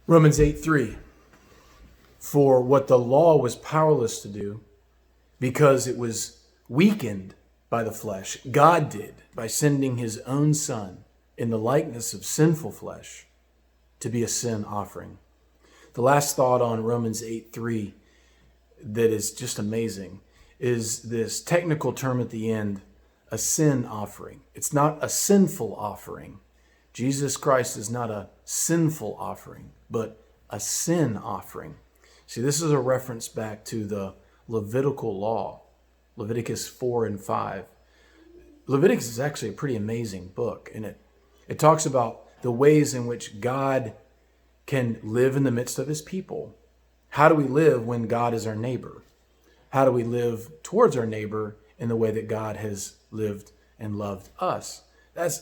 Romans 8:3. For what the law was powerless to do, because it was weakened by the flesh, God did by sending his own Son in the likeness of sinful flesh to be a sin offering. The last thought on Romans 8:3 that is just amazing is this technical term at the end, a sin offering. It's not a sinful offering. Jesus Christ is not a sinful offering, but a sin offering. See, this is a reference back to the Levitical law, Leviticus 4 and 5. Leviticus is actually a pretty amazing book, and it talks about the ways in which God can live in the midst of his people. How do we live when God is our neighbor? How do we live towards our neighbor in the way that God has lived and loved us?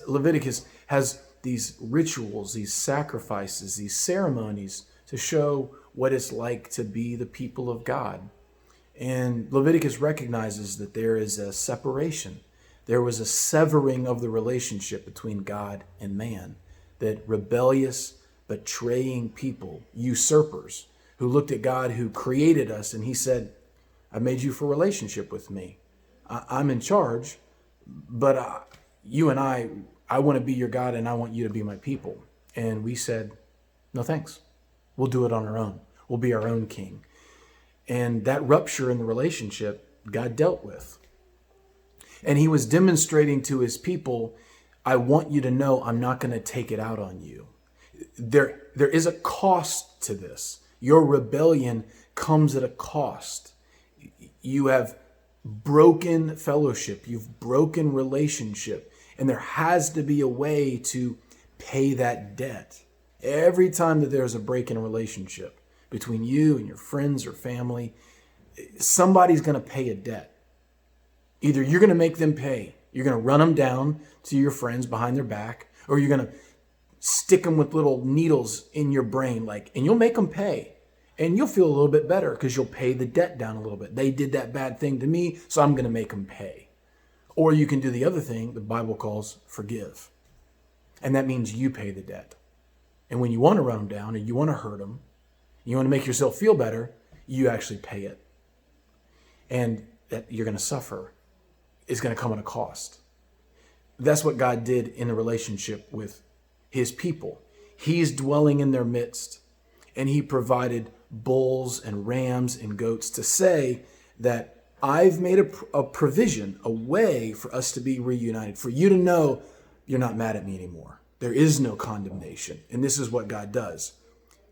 Leviticus has these rituals, these sacrifices, these ceremonies to show what it's like to be the people of God. And Leviticus recognizes that there is a separation. There was a severing of the relationship between God and man, that rebellious, betraying people, usurpers, who looked at God who created us and he said, I made you for relationship with me. I'm in charge, but you and I want to be your God and I want you to be my people. And we said, no thanks. We'll do it on our own. We'll be our own king. And that rupture in the relationship, God dealt with. And he was demonstrating to his people, I want you to know I'm not going to take it out on you. There is a cost to this. Your rebellion comes at a cost. You have broken fellowship. You've broken relationship. And there has to be a way to pay that debt. Every time that there's a break in a relationship between you and your friends or family, somebody's going to pay a debt. Either you're going to make them pay. You're going to run them down to your friends behind their back, or you're going to stick them with little needles in your brain, and you'll make them pay. And you'll feel a little bit better because you'll pay the debt down a little bit. They did that bad thing to me, so I'm going to make them pay. Or you can do the other thing the Bible calls forgive. And that means you pay the debt. And when you want to run them down and you want to hurt them, you want to make yourself feel better, you actually pay it. And that you're going to suffer. It's going to come at a cost. That's what God did in a relationship with his people. He's dwelling in their midst, and he provided bulls and rams and goats to say that I've made a provision, a way for us to be reunited, for you to know you're not mad at me anymore. There is no condemnation. And this is what God does.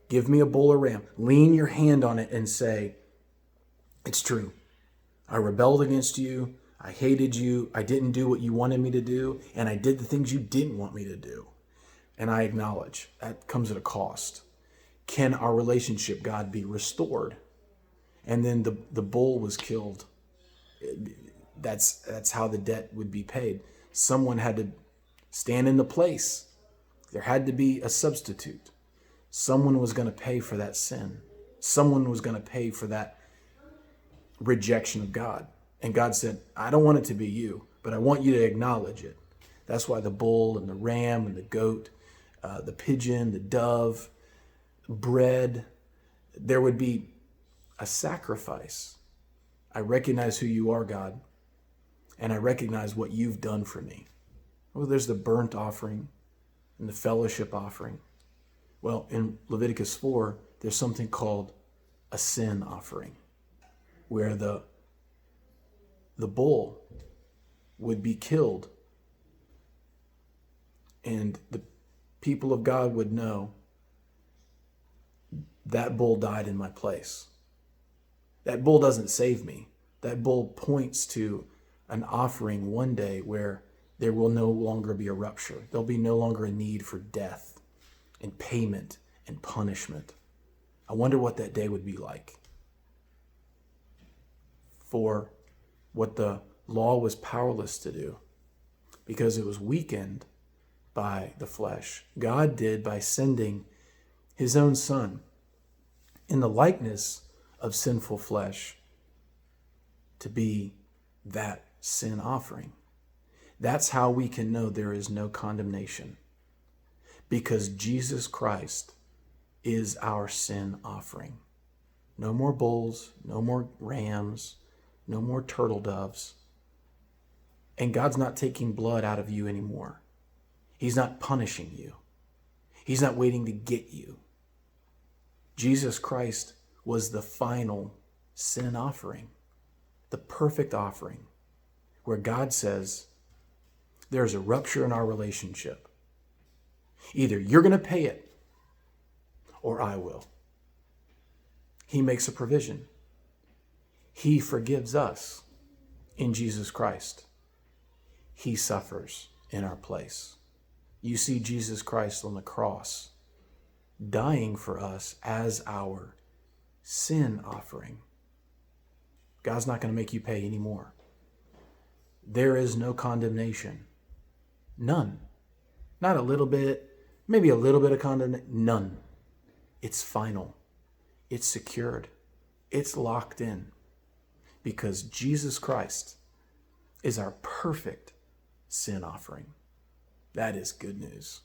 Give me a bull or ram. Lean your hand on it and say, it's true. I rebelled against you. I hated you. I didn't do what you wanted me to do. And I did the things you didn't want me to do. And I acknowledge that comes at a cost. Can our relationship, God, be restored? And then the bull was killed. That's how the debt would be paid. Someone had to stand in the place. There had to be a substitute. Someone was going to pay for that sin. Someone was going to pay for that rejection of God. And God said, I don't want it to be you, but I want you to acknowledge it. That's why the bull and the ram and the goat, the pigeon, the dove, bread, there would be a sacrifice. I recognize who you are, God, and I recognize what you've done for me. Well, there's the burnt offering and the fellowship offering. Well, in Leviticus 4, there's something called a sin offering, where the bull would be killed, and the people of God would know that bull died in my place. That bull doesn't save me. That bull points to an offering one day where there will no longer be a rupture. There'll be no longer a need for death and payment and punishment. I wonder what that day would be like. For what the law was powerless to do, because it was weakened by the flesh, God did by sending his own Son in the likeness of sinful flesh to be that sin offering. That's how we can know there is no condemnation. Because Jesus Christ is our sin offering. No more bulls, no more rams, no more turtle doves. And God's not taking blood out of you anymore. He's not punishing you. He's not waiting to get you. Jesus Christ was the final sin offering, the perfect offering, where God says there's a rupture in our relationship. Either you're going to pay it or I will. He makes a provision. He forgives us in Jesus Christ. He suffers in our place. You see Jesus Christ on the cross, dying for us as our sin offering. God's not going to make you pay anymore. There is no condemnation. None. Not a little bit, maybe a little bit of condemnation. None. It's final. It's secured. It's locked in. Because Jesus Christ is our perfect sin offering. That is good news.